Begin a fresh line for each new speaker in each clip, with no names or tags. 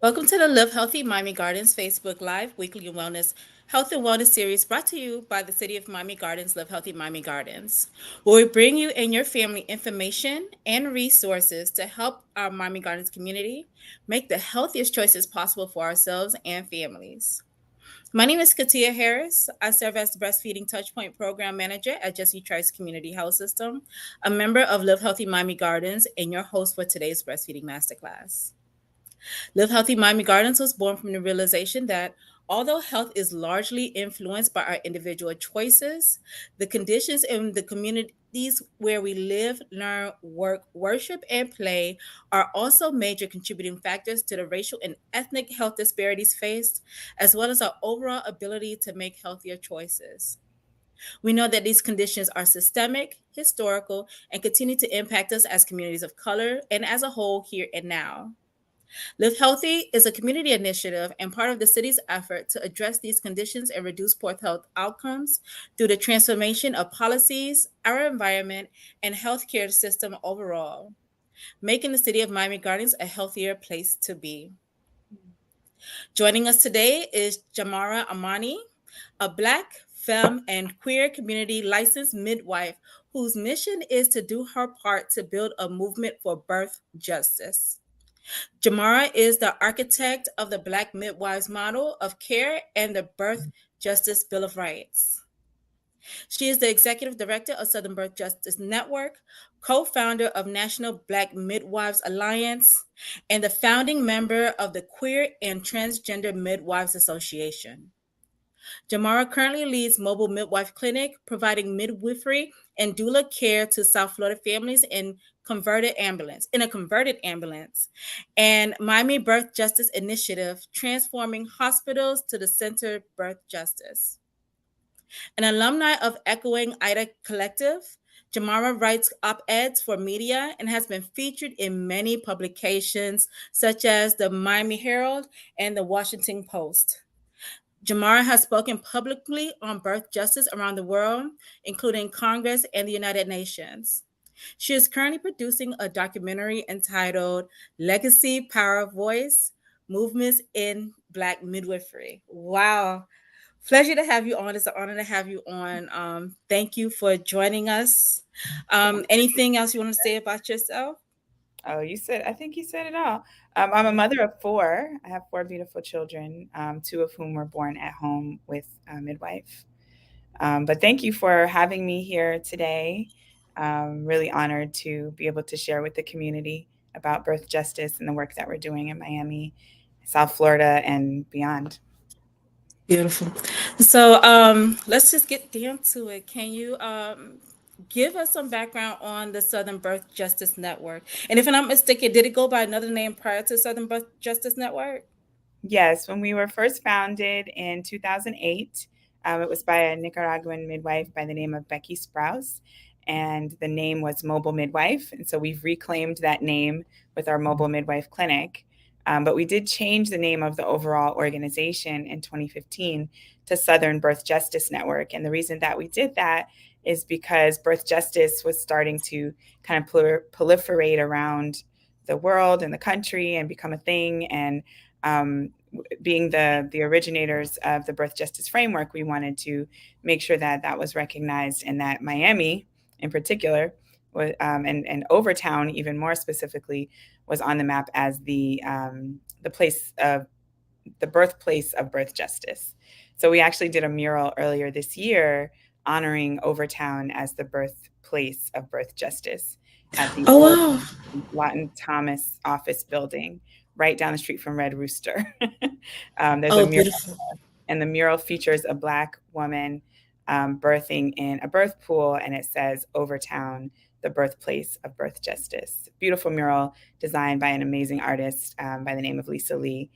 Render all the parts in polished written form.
Welcome to the Live Healthy Miami Gardens Facebook Live weekly wellness health and wellness series brought to you by the City of Miami Gardens, Live Healthy Miami Gardens, where we bring you and your family information and resources to help our Miami Gardens community make the healthiest choices possible for ourselves and families. My name is Ketia Harris. I serve as the Breastfeeding Touchpoint Program Manager at Jesse Trice Community Health System, a member of Live Healthy Miami Gardens, and your host for today's Breastfeeding Masterclass. Live Healthy Miami Gardens was born from the realization that although health is largely influenced by our individual choices, the conditions in the communities where we live, learn, work, worship, and play are also major contributing factors to the racial and ethnic health disparities faced, as well as our overall ability to make healthier choices. We know that these conditions are systemic, historical, and continue to impact us as communities of color and as a whole here and now. Live Healthy is a community initiative and part of the city's effort to address these conditions and reduce poor health outcomes through the transformation of policies, our environment, and healthcare system overall, making the city of Miami Gardens a healthier place to be. Joining us today is Jamarah Amani, a Black, femme, and queer community licensed midwife whose mission is to do her part to build a movement for birth justice. Jamarah is the architect of the Black Midwives Model of Care and the Birth Justice Bill of Rights. She is the executive director of Southern Birth Justice Network, co founder of National Black Midwives Alliance, and the founding member of the Queer and Transgender Midwives Association. Jamarah currently leads Mobile Midwife Clinic, providing midwifery and doula care to South Florida families in a converted ambulance, and Miami Birth Justice Initiative, transforming hospitals to the center of birth justice. An alumni of Echoing Ida Collective, Jamarah writes op-eds for media and has been featured in many publications such as the Miami Herald and the Washington Post. Jamarah has spoken publicly on birth justice around the world, including Congress and the United Nations. She is currently producing a documentary entitled Legacy, Power, Voice Movements in Black Midwifery. Wow. Pleasure to have you on. It's an honor to have you on. Thank you for joining us. Anything else you want to say about yourself?
Oh, I think you said it all. I'm a mother of four. I have four beautiful children, two of whom were born at home with a midwife. But thank you for having me here today. Really honored to be able to share with the community about birth justice and the work that we're doing in Miami, South Florida, and beyond.
Beautiful. So let's just get down to it. Can you give us some background on the Southern Birth Justice Network? And if I'm not mistaken, did it go by another name prior to Southern Birth Justice Network?
Yes, when we were first founded in 2008, it was by a Nicaraguan midwife by the name of Becky Sprouse, and the name was Mobile Midwife. And so we've reclaimed that name with our Mobile Midwife Clinic. But we did change the name of the overall organization in 2015 to Southern Birth Justice Network. And the reason that we did that is because birth justice was starting to kind of proliferate around the world and the country and become a thing. And um, being the originators of the birth justice framework, we wanted to make sure that that was recognized and that Miami, in particular, and Overtown, even more specifically, was on the map as the place of the birthplace of birth justice. So we actually did a mural earlier this year honoring Overtown as the birthplace of birth justice at the
Oh,
old
wow.
Lawton Thomas office building right down the street from Red Rooster. There's a
Oh,
mural,
beautiful.
and the mural features a Black woman birthing in a birth pool, and it says Overtown, the birthplace of birth justice. Beautiful mural designed by an amazing artist by the name of Lisa Lee.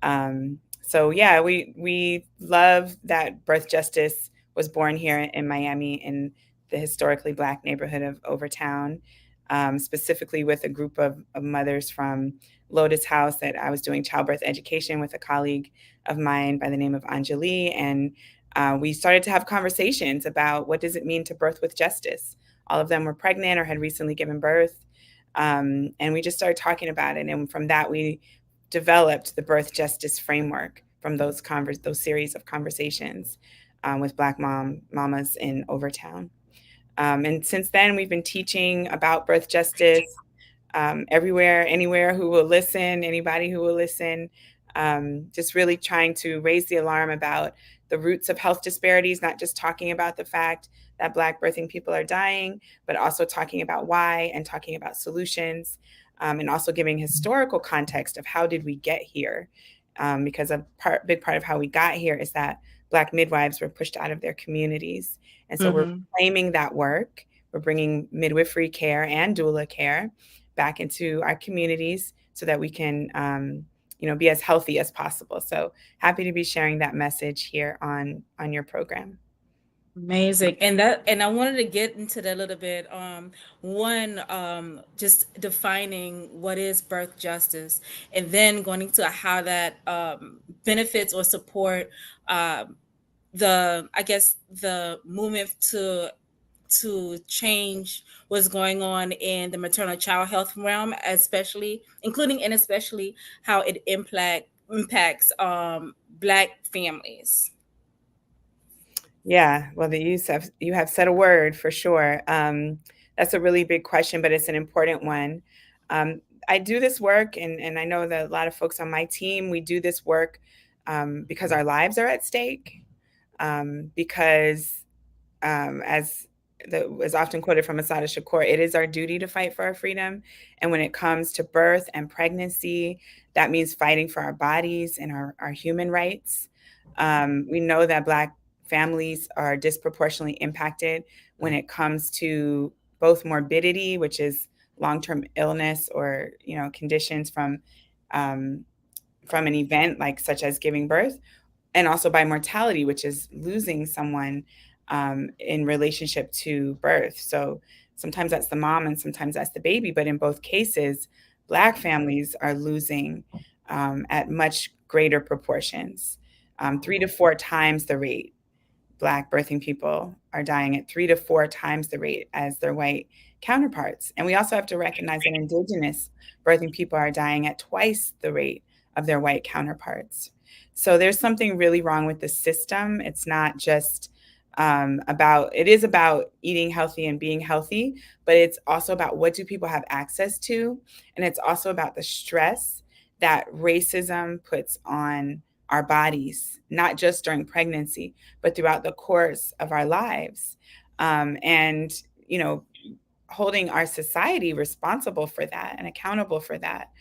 So yeah, we love that birth justice was born here in Miami in the historically Black neighborhood of Overtown, specifically with a group of mothers from Lotus House that I was doing childbirth education with a colleague of mine by the name of Anjali, and we started to have conversations about what does it mean to birth with justice. All of them were pregnant or had recently given birth, and we just started talking about it. And from that, we developed the birth justice framework from those series of conversations with Black mamas in Overtown. And since then, we've been teaching about birth justice everywhere, anywhere who will listen, anybody who will listen, just really trying to raise the alarm about the roots of health disparities, not just talking about the fact that Black birthing people are dying, but also talking about why and talking about solutions, and also giving historical context of how did we get here. Because big part of how we got here is that Black midwives were pushed out of their communities. And so we're
Mm-hmm.
claiming that work. We're bringing midwifery care and doula care back into our communities so that we can, be as healthy as possible. So happy to be sharing that message here on your program.
Amazing. And I wanted to get into that a little bit. One, just defining what is birth justice, and then going into how that benefits or support I guess the movement to change what's going on in the maternal child health realm, especially including and especially how it impacts Black families.
Yeah, well, you have said a word for sure. That's a really big question, but it's an important one. I do this work, and I know that a lot of folks on my team, we do this work because our lives are at stake. Because as was often quoted from Assata Shakur, it is our duty to fight for our freedom. And when it comes to birth and pregnancy, that means fighting for our bodies and our human rights. We know that Black families are disproportionately impacted when it comes to both morbidity, which is long-term illness or conditions um, from an event like such as giving birth, and also by mortality, which is losing someone in relationship to birth. So sometimes that's the mom and sometimes that's the baby, but in both cases, Black families are losing at much greater proportions, 3 to 4 times the rate. Black birthing people are dying at 3 to 4 times the rate as their white counterparts. And we also have to recognize that Indigenous birthing people are dying at twice the rate of their white counterparts. So there's something really wrong with the system. It's not just it is about eating healthy and being healthy, but it's also about what do people have access to. And it's also about the stress that racism puts on our bodies, not just during pregnancy, but throughout the course of our lives. And, you know, holding our society responsible for that and accountable for that.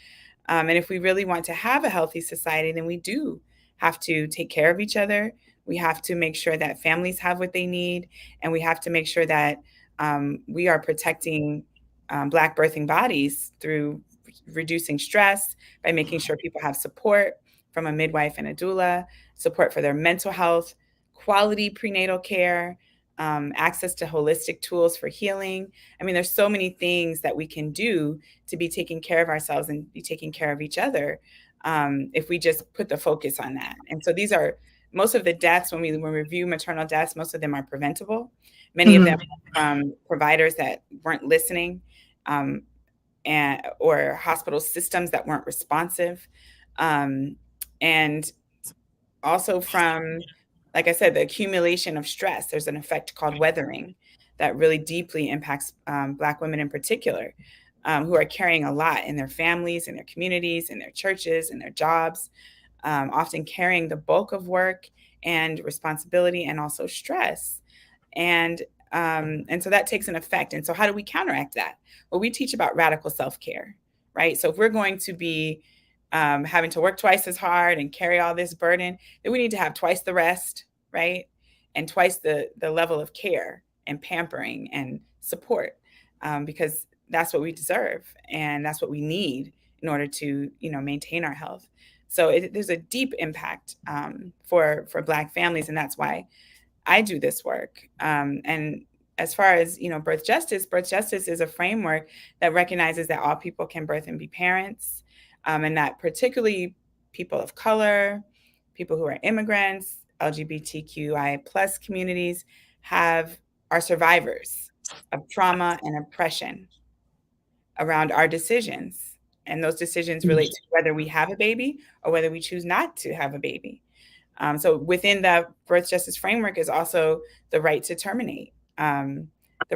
And if we really want to have a healthy society, then we do have to take care of each other. We have to make sure that families have what they need, and we have to make sure that we are protecting Black birthing bodies through reducing stress, by making sure people have support from a midwife and a doula, support for their mental health, quality prenatal care, access to holistic tools for healing. I mean, there's so many things that we can do to be taking care of ourselves and be taking care of each other if we just put the focus on that. And so these are most of the deaths when we review maternal deaths, most of them are preventable. Many of them
Mhm.
from providers that weren't listening, um, or hospital systems that weren't responsive, um, and also from, like I said, the accumulation of stress. There's an effect called weathering that really deeply impacts Black women in particular, who are carrying a lot in their families, in their communities, in their churches, in their jobs, often carrying the bulk of work and responsibility and also stress. And so that takes an effect. And so how do we counteract that? Well, we teach about radical self-care, right? So if we're going to be having to work twice as hard and carry all this burden, then we need to have twice the rest, right? And twice the level of care and pampering and support, because that's what we deserve and that's what we need in order to maintain our health. So there's a deep impact for Black families, and that's why I do this work. And as far as birth justice is a framework that recognizes that all people can birth and be parents, and that particularly people of color, people who are immigrants, LGBTQI plus communities are survivors of trauma and oppression around our decisions. And those decisions relate to whether we have a baby or whether we choose not to have a baby. So within the birth justice framework is also the right to terminate, the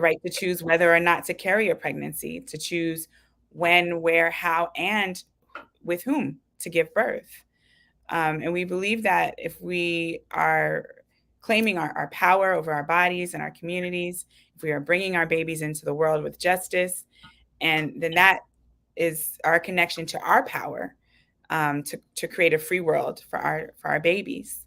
right to choose whether or not to carry a pregnancy, to choose when, where, how, and with whom to give birth. And we believe that if we are claiming our power over our bodies and our communities, if we are bringing our babies into the world with justice, and then that is our connection to our power, to create a free world for our babies.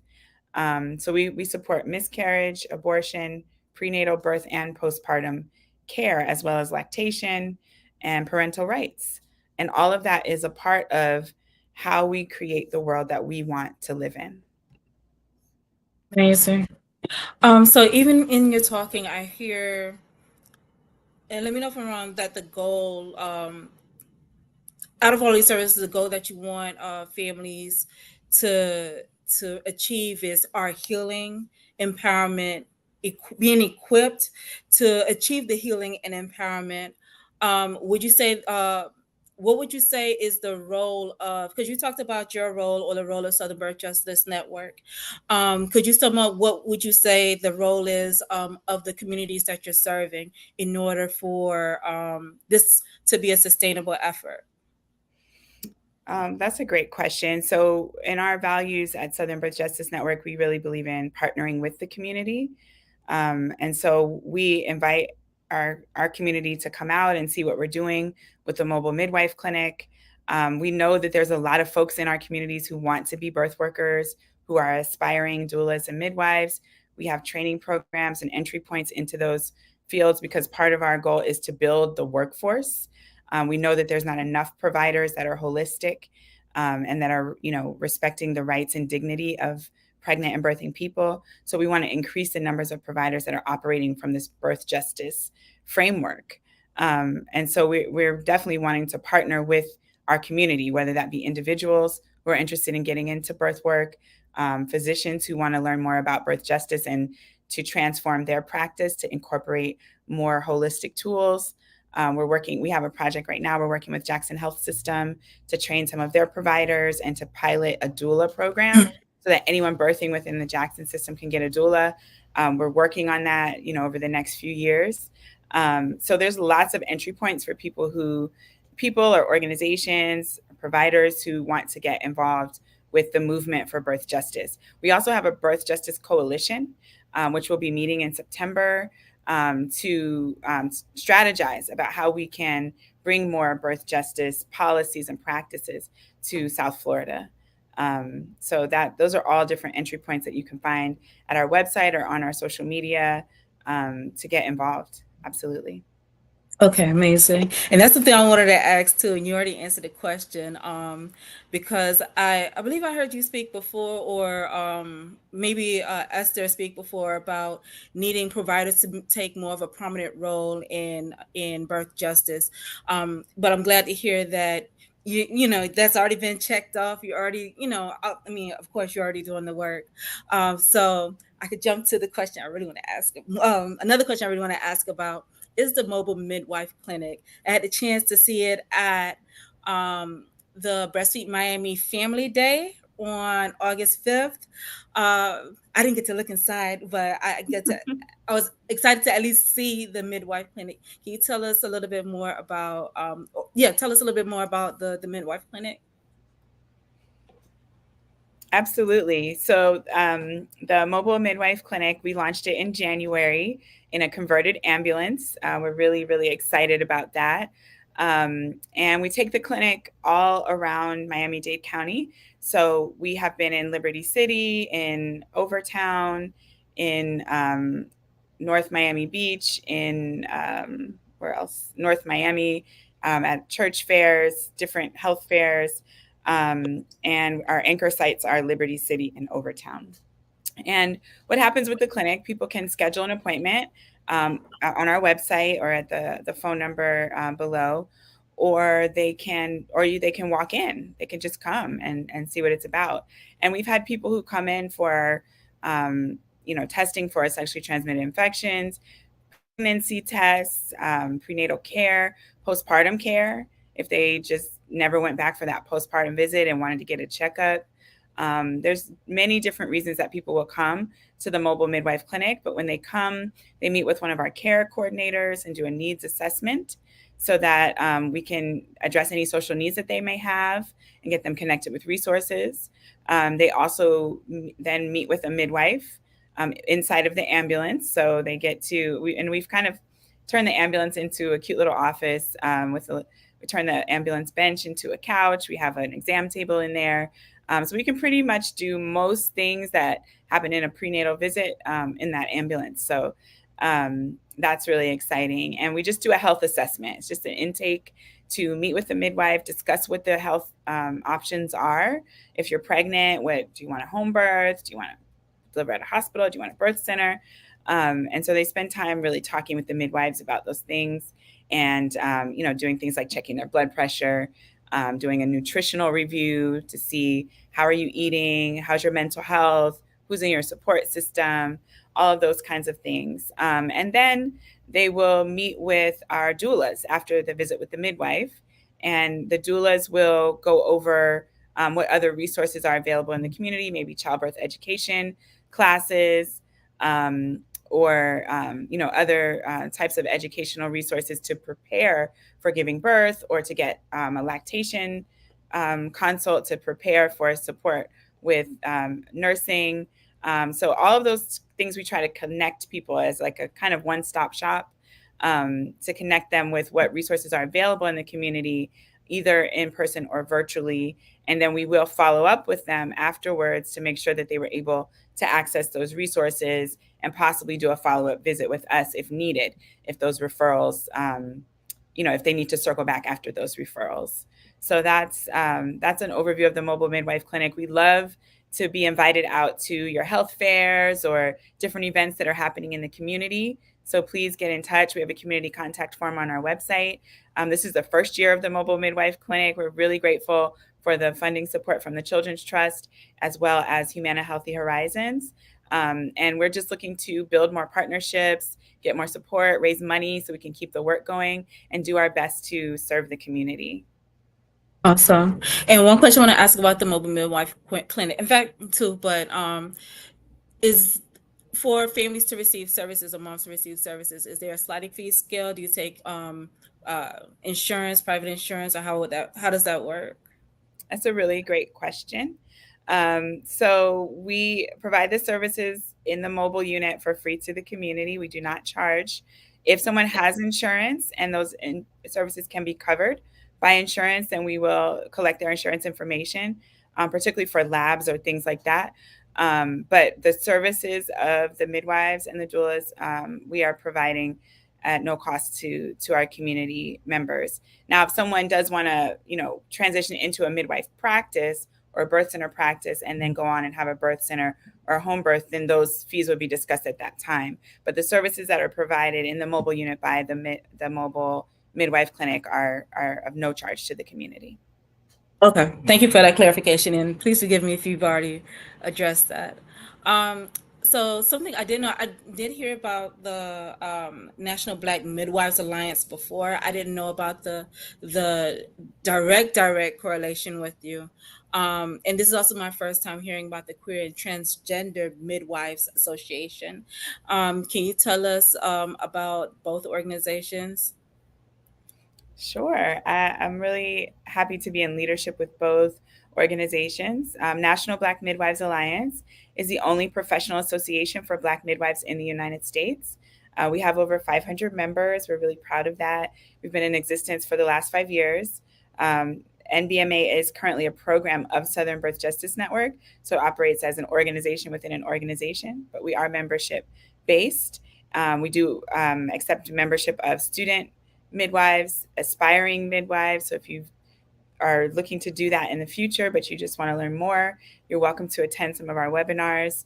So we support miscarriage, abortion, prenatal birth, and postpartum care, as well as lactation and parental rights. And all of that is a part of how we create the world that we want to live in.
Amazing. So even in your talking, I hear, and let me know if I'm wrong, that the goal, out of all these services, the goal that you want families to achieve is our healing, empowerment, being equipped to achieve the healing and empowerment. Would you say, what would you say is the role of, because you talked about your role or the role of Southern Birth Justice Network. Could you sum up what would you say the role is of the communities that you're serving in order for this to be a sustainable effort?
That's a great question. So, in our values at Southern Birth Justice Network, we really believe in partnering with the community. And so, we invite our community to come out and see what we're doing with the mobile midwife clinic. We know that there's a lot of folks in our communities who want to be birth workers, who are aspiring doulas and midwives. We have training programs and entry points into those fields because part of our goal is to build the workforce. We know that there's not enough providers that are holistic, and that are, respecting the rights and dignity of pregnant and birthing people. So we want to increase the numbers of providers that are operating from this birth justice framework. And so we're definitely wanting to partner with our community, whether that be individuals who are interested in getting into birth work, physicians who want to learn more about birth justice and to transform their practice to incorporate more holistic tools. We have a project right now. We're working with Jackson Health System to train some of their providers and to pilot a doula program so that anyone birthing within the Jackson system can get a doula. We're working on that, over the next few years. So there's lots of entry points for people or organizations, providers who want to get involved with the movement for birth justice. We also have a birth justice coalition, which will be meeting in September. To strategize about how we can bring more birth justice policies and practices to South Florida. So those are all different entry points that you can find at our website or on our social media, to get involved. Absolutely.
Okay, amazing. And that's something I wanted to ask too, and you already answered the question. Because I believe I heard you speak before, or maybe Esther speak before about needing providers to take more of a prominent role in birth justice. But I'm glad to hear that that's already been checked off. You already, I mean, of course, you're already doing the work. So I could jump to the question I really want to ask. Another question I really want to ask about is the mobile midwife clinic. I had the chance to see it at the Breastfeed Miami Family Day on August 5th. I didn't get to look inside, but I was excited to at least see the midwife clinic. Can you tell us a little bit more about tell us a little bit more about the midwife clinic?
Absolutely. So the mobile midwife clinic, we launched it in January in a converted ambulance. We're really, really excited about that. And we take the clinic all around Miami-Dade County. So we have been in Liberty City, in Overtown, in North Miami Beach, in where else? North Miami, at church fairs, different health fairs. And our anchor sites are Liberty City and Overtown. And what happens with the clinic, people can schedule an appointment on our website or at the phone number below, or they can walk in. They can just come and see what it's about. And we've had people who come in for testing for sexually transmitted infections, pregnancy tests, prenatal care, postpartum care. if they just never went back for that postpartum visit and wanted to get a checkup. There's many different reasons that people will come to the mobile midwife clinic, but when they come, they meet with one of our care coordinators and do a needs assessment so that we can address any social needs that they may have and get them connected with resources. They also then meet with a midwife inside of the ambulance. So they get to, we've kind of turned the ambulance into a cute little office we turn the ambulance bench into a couch. We have an exam table in there. So we can pretty much do most things that happen in a prenatal visit in that ambulance. So that's really exciting. And we just do a health assessment. It's just an intake to meet with the midwife, discuss what the health options are. If you're pregnant, what do you want, a home birth? Do you want to deliver at a hospital? Do you want a birth center? And so they spend time really talking with the midwives about those things and, doing things like checking their blood pressure, doing a nutritional review to see how are you eating, how's your mental health, who's in your support system, all of those kinds of things. And then they will meet with our doulas after the visit with the midwife. And the doulas will go over what other resources are available in the community, maybe childbirth education classes, or other types of educational resources to prepare for giving birth or to get a lactation consult to prepare for support with nursing. So all of those things we try to connect people as like a kind of one-stop shop to connect them with what resources are available in the community, either in person or virtually. And then we will follow up with them afterwards to make sure that they were able to access those resources and possibly do a follow-up visit with us if needed, if those referrals, if they need to circle back after those referrals. So that's an overview of the Mobile Midwife Clinic. We love to be invited out to your health fairs or different events that are happening in the community. So please get in touch. We have a community contact form on our website. This is the first year of the Mobile Midwife Clinic. We're really grateful for the funding support from the Children's Trust, as well as Humana Healthy Horizons. And we're just looking to build more partnerships, get more support, raise money so we can keep the work going and do our best to serve the community.
Awesome. And one question I want to ask about the mobile midwife clinic, in fact, two, but is for families to receive services or moms to receive services, is there a sliding fee scale? Do you take insurance, private insurance, or how does that work?
That's a really great question. So we provide the services in the mobile unit for free to the community. We do not charge. If someone has insurance and those services can be covered by insurance, then we will collect their insurance information, particularly for labs or things like that. But the services of the midwives and the doulas, we are providing at no cost to our community members. Now, if someone does want to, transition into a midwife practice or a birth center practice and then go on and have a birth center or a home birth, then those fees would be discussed at that time. But the services that are provided in the mobile unit by the mobile midwife clinic are of no charge to the community.
Okay, thank you for that clarification, and please forgive me if you've already addressed that. So something I didn't know, I did hear about the National Black Midwives Alliance before. I didn't know about the direct correlation with you. And this is also my first time hearing about the Queer and Transgender Midwives Association. Can you tell us about both organizations?
Sure. I'm really happy to be in leadership with both organizations. National Black Midwives Alliance is the only professional association for Black midwives in the United States. We have over 500 members. We're really proud of that. We've been in existence for the last 5 years. NBMA is currently a program of Southern Birth Justice Network, so it operates as an organization within an organization, but we are membership based. We do accept membership of student midwives, aspiring midwives. So if you are looking to do that in the future, but you just want to learn more, you're welcome to attend some of our webinars.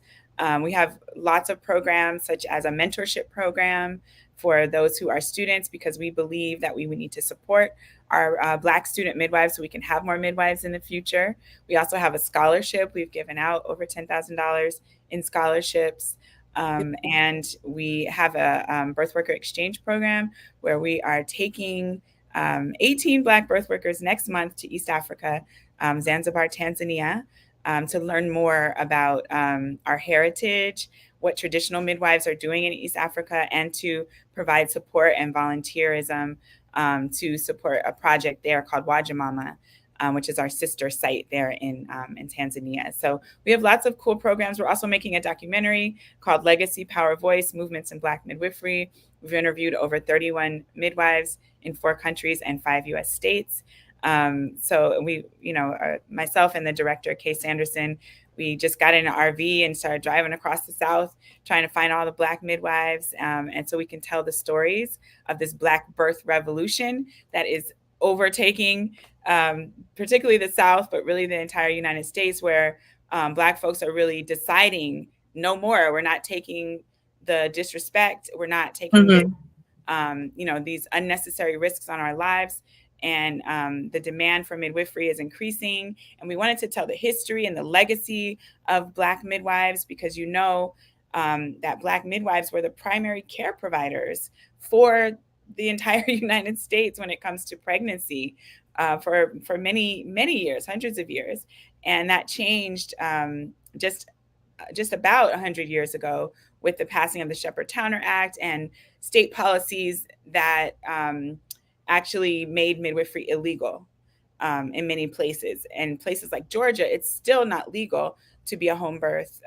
We have lots of programs, such as a mentorship program for those who are students, because we believe that we would need to support our Black student midwives so we can have more midwives in the future. We also have a scholarship. We've given out over $10,000 in scholarships. And we have a birth worker exchange program where we are taking 18 Black birth workers next month to East Africa, Zanzibar, Tanzania, to learn more about our heritage, what traditional midwives are doing in East Africa, and to provide support and volunteerism to support a project there called Wajimama, which is our sister site there in Tanzania. So we have lots of cool programs. We're also making a documentary called Legacy Power Voice Movements in Black Midwifery. We've interviewed over 31 midwives in 4 countries and 5 US states. So we, myself and the director, Kay Sanderson, we just got in an RV and started driving across the South, trying to find all the Black midwives. And so we can tell the stories of this Black birth revolution that is overtaking particularly the South, but really the entire United States, where Black folks are really deciding no more. We're not taking the disrespect. We're not taking this, these unnecessary risks on our lives. And the demand for midwifery is increasing. And we wanted to tell the history and the legacy of Black midwives because that Black midwives were the primary care providers for the entire United States when it comes to pregnancy for many, many years, hundreds of years. And that changed just about 100 years ago with the passing of the Shepherd-Towner Act and state policies that actually made midwifery illegal in many places. And places like Georgia, it's still not legal to be a home birth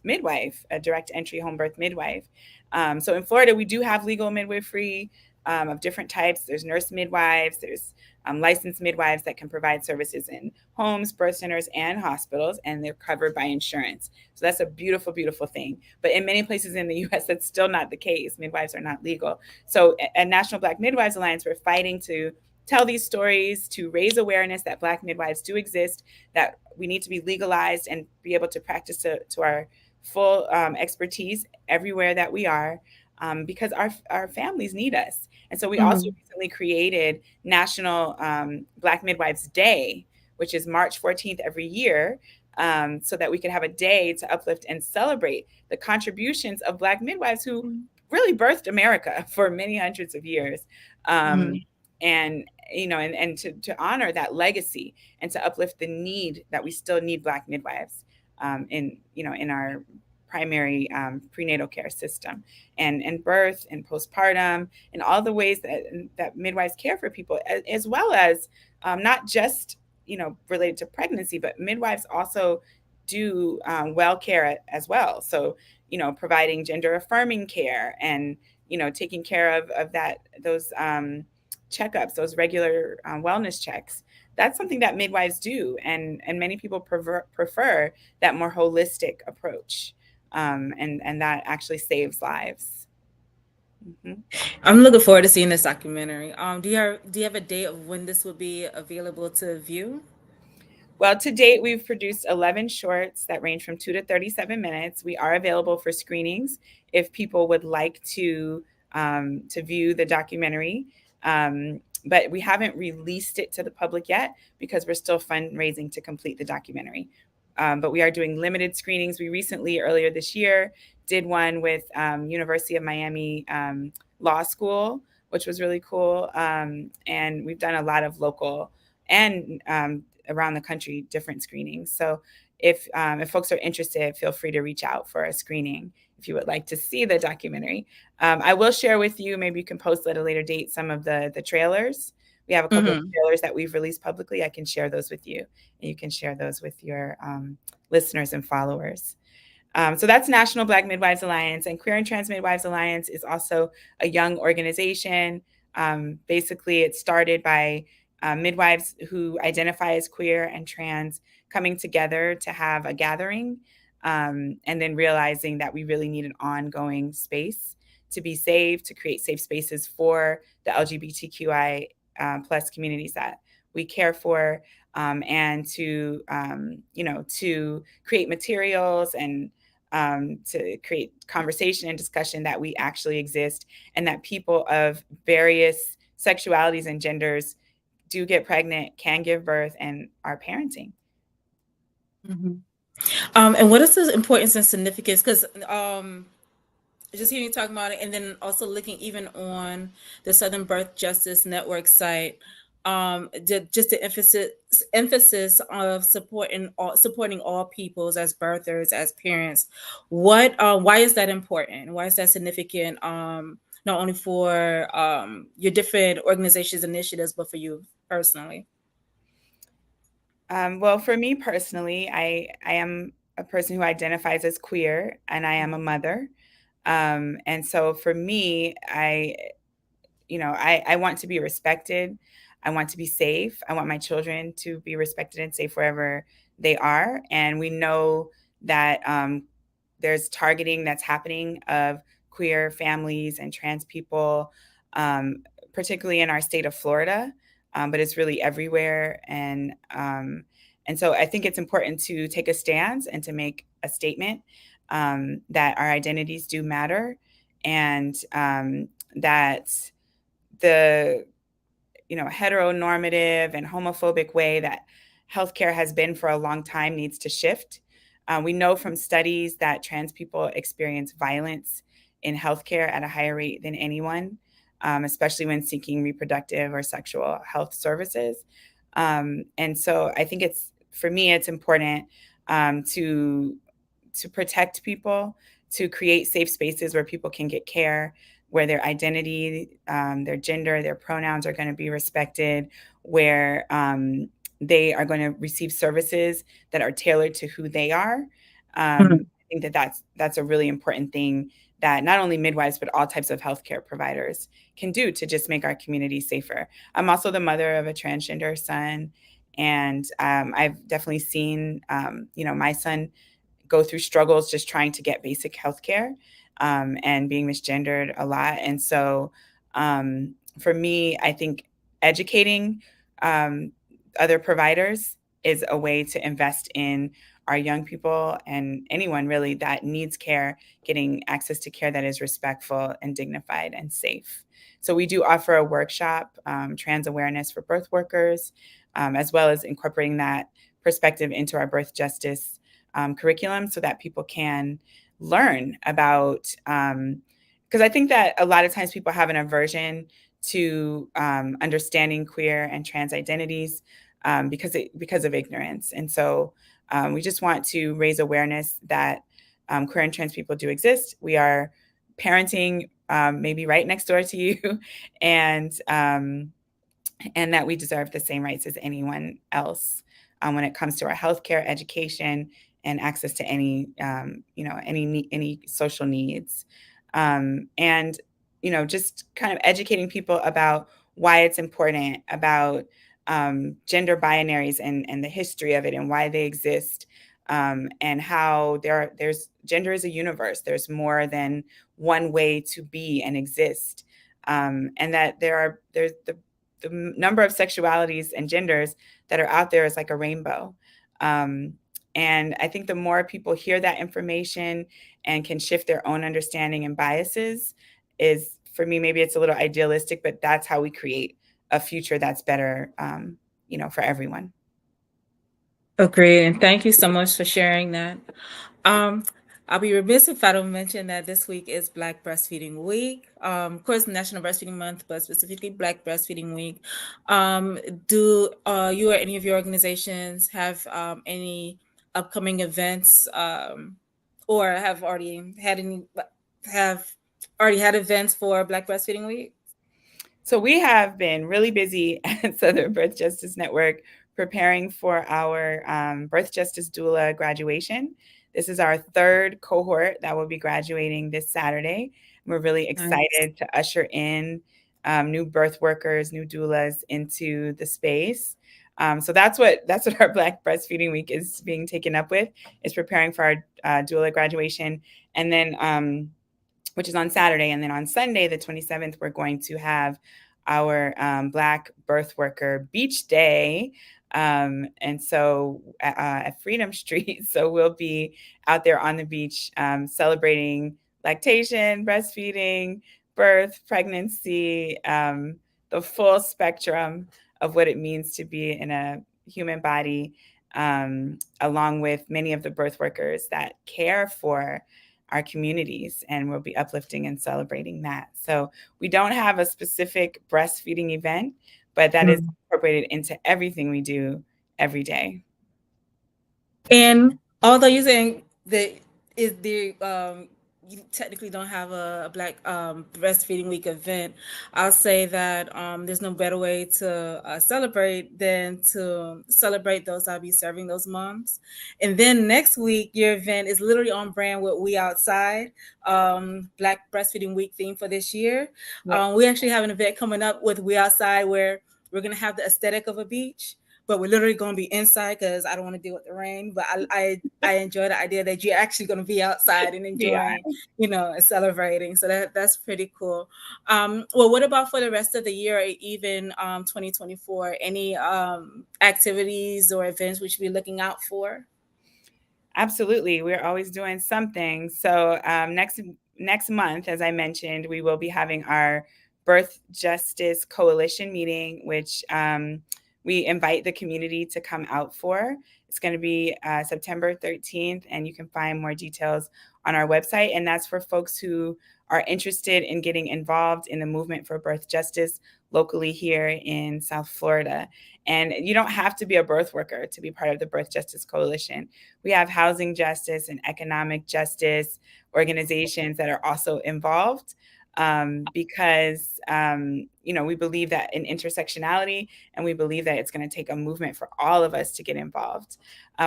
midwife, a direct entry home birth midwife. So in Florida, we do have legal midwifery of different types. There's nurse midwives, there's licensed midwives that can provide services in homes, birth centers, and hospitals, and they're covered by insurance. So that's a beautiful, beautiful thing. But in many places in the US, that's still not the case. Midwives are not legal. So at National Black Midwives Alliance, we're fighting to tell these stories, to raise awareness that Black midwives do exist, that we need to be legalized and be able to practice to our full expertise everywhere that we are, because our families need us. And so we also recently created National Black Midwives Day, which is March 14th every year, so that we could have a day to uplift and celebrate the contributions of Black midwives who really birthed America for many hundreds of years. And to honor that legacy and to uplift the need that we still need Black midwives in our primary prenatal care system and birth and postpartum and all the ways that midwives care for people, as well as not just related to pregnancy, but midwives also do well care as well. So providing gender affirming care and taking care of those checkups, those regular wellness checks. That's something that midwives do, and many people prefer that more holistic approach, and that actually saves lives. Mm-hmm.
I'm looking forward to seeing this documentary. Do you have a date of when this will be available to view?
Well, to date, we've produced 11 shorts that range from 2 to 37 minutes. We are available for screenings if people would like to view the documentary. But we haven't released it to the public yet because we're still fundraising to complete the documentary. But we are doing limited screenings. We recently, earlier this year, did one with University of Miami Law School, which was really cool. And we've done a lot of local and around the country different screenings. So if folks are interested, feel free to reach out for a screening if you would like to see the documentary. I will share with you, maybe you can post at a later date, some of the trailers. We have a couple of trailers that we've released publicly. I can share those with you, and you can share those with your listeners and followers. So that's National Black Midwives Alliance, and Queer and Trans Midwives Alliance is also a young organization. Basically, it started by midwives who identify as queer and trans coming together to have a gathering, and then realizing that we really need an ongoing space to be safe, to create safe spaces for the LGBTQI plus communities that we care for, and to create materials and to create conversation and discussion that we actually exist and that people of various sexualities and genders do get pregnant, can give birth, and are parenting.
And what is the importance and significance? Because just hearing you talk about it, and then also looking even on the Southern Birth Justice Network site, just the emphasis of supporting all peoples as birthers, as parents. Why is that important? Why is that significant? Not only for your different organizations initiatives, but for you personally.
Well, for me personally, I am a person who identifies as queer, and I am a mother. And so for me, I want to be respected. I want to be safe. I want my children to be respected and safe wherever they are. And we know that there's targeting that's happening of queer families and trans people, um, particularly in our state of Florida, but it's really everywhere. And so I think it's important to take a stance and to make a statement that our identities do matter, and that the heteronormative and homophobic way that healthcare has been for a long time needs to shift. We know from studies that trans people experience violence in healthcare at a higher rate than anyone, especially when seeking reproductive or sexual health services. And so I think for me, it's important to protect people, to create safe spaces where people can get care, where their identity, their gender, their pronouns are going to be respected, where they are going to receive services that are tailored to who they are. I think that's a really important thing that not only midwives but all types of healthcare providers can do to just make our community safer. I'm also the mother of a transgender son, and I've definitely seen my son go through struggles just trying to get basic health care, and being misgendered a lot. And so for me, I think educating um, other providers is a way to invest in our young people and anyone really that needs care, getting access to care that is respectful and dignified and safe. So we do offer a workshop, trans awareness for birth workers, as well as incorporating that perspective into our birth justice curriculum so that people can learn about. Because I think that a lot of times people have an aversion to understanding queer and trans identities because of ignorance. And so we just want to raise awareness that queer and trans people do exist. We are parenting maybe right next door to you, and that we deserve the same rights as anyone else when it comes to our healthcare, education, and access to any social needs, and just kind of educating people about why it's important, about gender binaries and the history of it and why they exist, and how there's gender is a universe. There's more than one way to be and exist, and that there's the number of sexualities and genders that are out there is like a rainbow. Um, and I think the more people hear that information and can shift their own understanding and biases, is for me, maybe it's a little idealistic, but that's how we create a future that's better, for everyone.
Agree, and thank you so much for sharing that. Um, I'll be remiss if I don't mention that this week is Black Breastfeeding Week. Of course, National Breastfeeding Month, but specifically Black Breastfeeding Week. Um, do you or any of your organizations have any upcoming events, or have already had events for Black Breastfeeding Week?
So we have been really busy at Southern Birth Justice Network preparing for our Birth Justice Doula graduation. This is our third cohort that will be graduating this Saturday. We're really
Nice.
excited to usher in new birth workers, new doulas into the space. So that's what our Black Breastfeeding Week is being taken up with, is preparing for our doula graduation, and then which is on Saturday. And then on Sunday, the 27th, we're going to have our Black Birth Worker Beach Day. And so at Freedom Street. So we'll be out there on the beach celebrating lactation, breastfeeding, birth, pregnancy, the full spectrum of what it means to be in a human body, along with many of the birth workers that care for our communities, and we'll be uplifting and celebrating that. So we don't have a specific breastfeeding event, but that is incorporated into everything we do every day.
And although you're saying that is the you technically don't have a Black breastfeeding week event, I'll say that there's no better way to celebrate than to celebrate those I'll be serving those moms. And then next week, your event is literally on brand with We Outside, Black Breastfeeding Week theme for this year.
Yep.
We actually have an event coming up with We Outside where we're gonna have the aesthetic of a beach, but we're literally going to be inside because I don't want to deal with the rain. But I enjoy the idea that you're actually going to be outside and
Yeah.
enjoying, and celebrating. So that's pretty cool. Well, what about for the rest of the year, or even 2024? Any activities or events we should be looking out for?
Absolutely. We're always doing something. So next month, as I mentioned, we will be having our Birth Justice Coalition meeting, which we invite the community to come out for. It's going to be September 13th, and you can find more details on our website. And that's for folks who are interested in getting involved in the movement for birth justice locally here in South Florida. And you don't have to be a birth worker to be part of the Birth Justice Coalition. We have housing justice and economic justice organizations that are also involved because we believe that in intersectionality, and we believe that it's going to take a movement for all of us to get involved.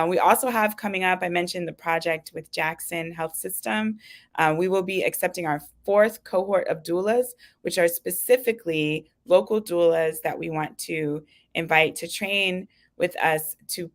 We also have coming up, I mentioned the project with Jackson Health System. We will be accepting our 4th cohort of doulas, which are specifically local doulas that we want to invite to train with us to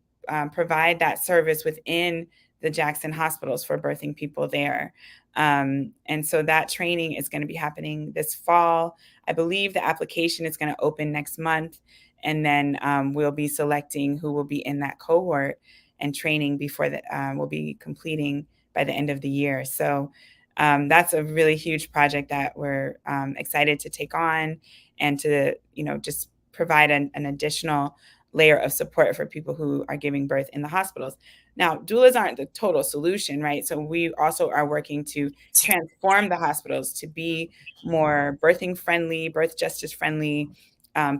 provide that service within the Jackson hospitals for birthing people there. And so that training is going to be happening this fall. I believe the application is going to open next month, and then we'll be selecting who will be in that cohort and training before we'll be completing by the end of the year. So that's a really huge project that we're excited to take on, and to just provide an additional layer of support for people who are giving birth in the hospitals. Now, doulas aren't the total solution, right? So we also are working to transform the hospitals to be more birthing friendly, birth justice friendly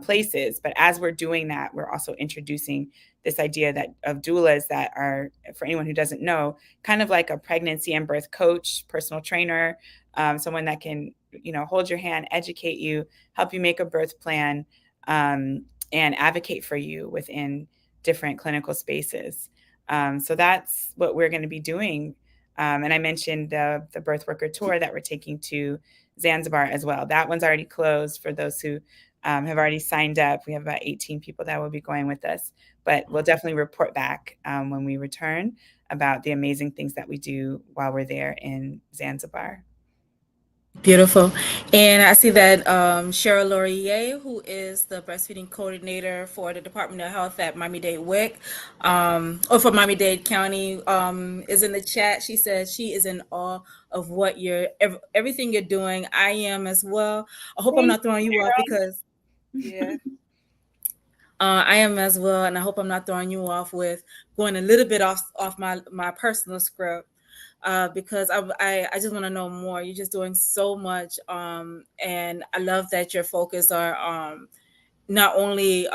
places. But as we're doing that, we're also introducing this idea of doulas that are, for anyone who doesn't know, kind of like a pregnancy and birth coach, personal trainer, someone that can, hold your hand, educate you, help you make a birth plan, and advocate for you within different clinical spaces. So that's what we're going to be doing. And I mentioned the birth worker tour that we're taking to Zanzibar as well. That one's already closed for those who have already signed up. We have about 18 people that will be going with us, but we'll definitely report back when we return about the amazing things that we do while we're there in Zanzibar.
Beautiful. And I see that Cheryl Laurier, who is the breastfeeding coordinator for the Department of Health at Miami-Dade WIC, or for Miami-Dade County, is in the chat. She says she is in awe of what everything you're doing. I am as well. I hope I'm not throwing you off because, yeah. I am as well, and I hope I'm not throwing you off with going a little bit off my personal script. Because I just want to know more. You're just doing so much, and I love that your focus are not only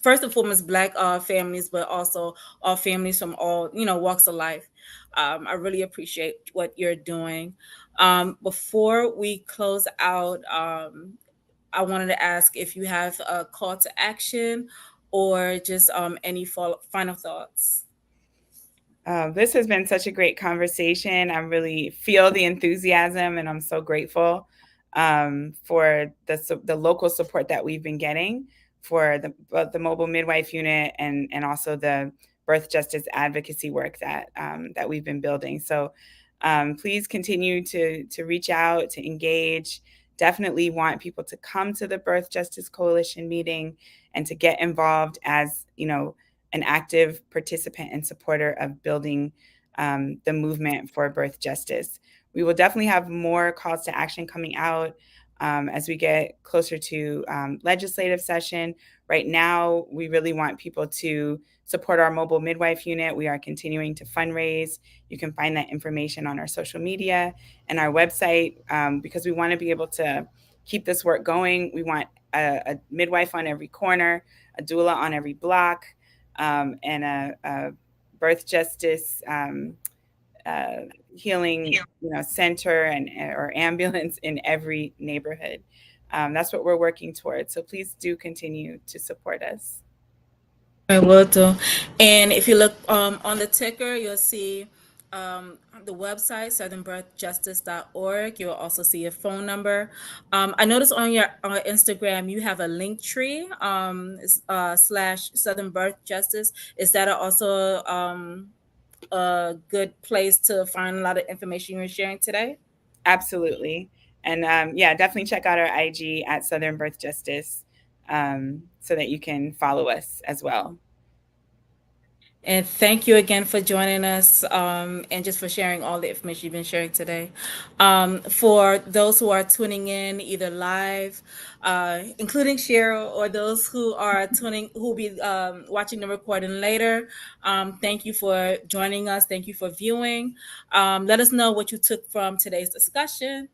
first and foremost Black families, but also all families from all walks of life. I really appreciate what you're doing. Before we close out, I wanted to ask if you have a call to action or just any final thoughts.
This has been such a great conversation. I really feel the enthusiasm, and I'm so grateful for the local support that we've been getting for the mobile midwife unit, and also the birth justice advocacy work that we've been building. So please continue to reach out, to engage. Definitely want people to come to the Birth Justice Coalition meeting and to get involved as an active participant and supporter of building the movement for birth justice. We will definitely have more calls to action coming out as we get closer to legislative session. Right now, we really want people to support our mobile midwife unit. We are continuing to fundraise. You can find that information on our social media and our website, because we want to be able to keep this work going. We want a midwife on every corner, a doula on every block, and a birth justice uh, healing, center and or ambulance in every neighborhood. That's what we're working towards. So please do continue to support us.
I will do. And if you look on the ticker, you'll see the website, southernbirthjustice.org. You'll also see a phone number. I noticed on your Instagram, you have a link tree slash Southern Birth Justice. Is that also a good place to find a lot of information you're sharing today?
Absolutely. And yeah, definitely check out our IG at Southern Birth Justice, so that you can follow us as well.
And thank you again for joining us, and just for sharing all the information you've been sharing today. For those who are tuning in either live, including Cheryl, or those who are who will be watching the recording later, thank you for joining us. Thank you for viewing. Let us know what you took from today's discussion.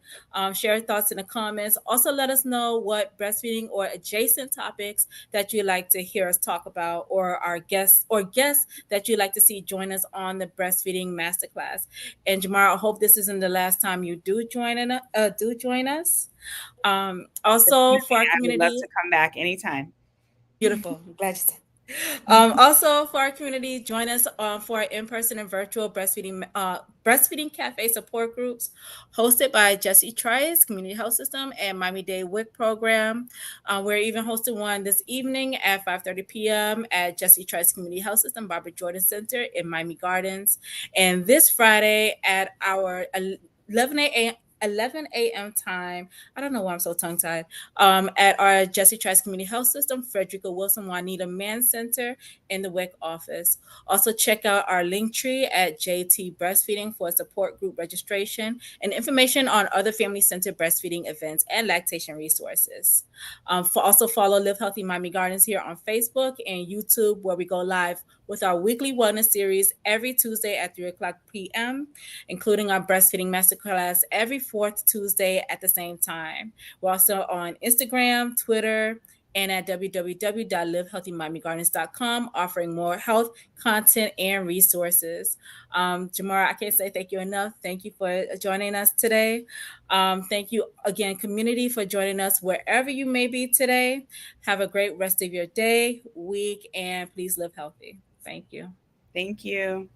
Share your thoughts in the comments. Also, let us know what breastfeeding or adjacent topics that you'd like to hear us talk about, or our guests that you'd like to see join us on the breastfeeding masterclass. And Jamarah, I hope this isn't the last time you do join us. Also, for our
I would love
community,
to come back anytime.
beautiful. I'm glad you said. Also, for our community, join us for our in-person and virtual breastfeeding cafe support groups hosted by Jesse Trice Community Health System and Miami-Dade WIC program. We're even hosting one this evening at 5:30 p.m. at Jesse Trice Community Health System Barbara Jordan Center in Miami Gardens, and this Friday at our 11 a.m. 11 a.m. time. I don't know why I'm so tongue tied. At our Jesse Trice Community Health System, Frederica Wilson Juanita Mann Center in the WIC office. Also, check out our link tree at JT Breastfeeding for support group registration and information on other family centered breastfeeding events and lactation resources. Also, follow Live Healthy Miami Gardens here on Facebook and YouTube, where we go live with our weekly wellness series every Tuesday at 3 o'clock p.m., including our breastfeeding masterclass every fourth Tuesday at the same time. We're also on Instagram, Twitter, and at www.livehealthymiamigardens.com, offering more health content and resources. Jamarah, I can't say thank you enough. Thank you for joining us today. Thank you again, community, for joining us wherever you may be today. Have a great rest of your day, week, and please live healthy. Thank you.
Thank you.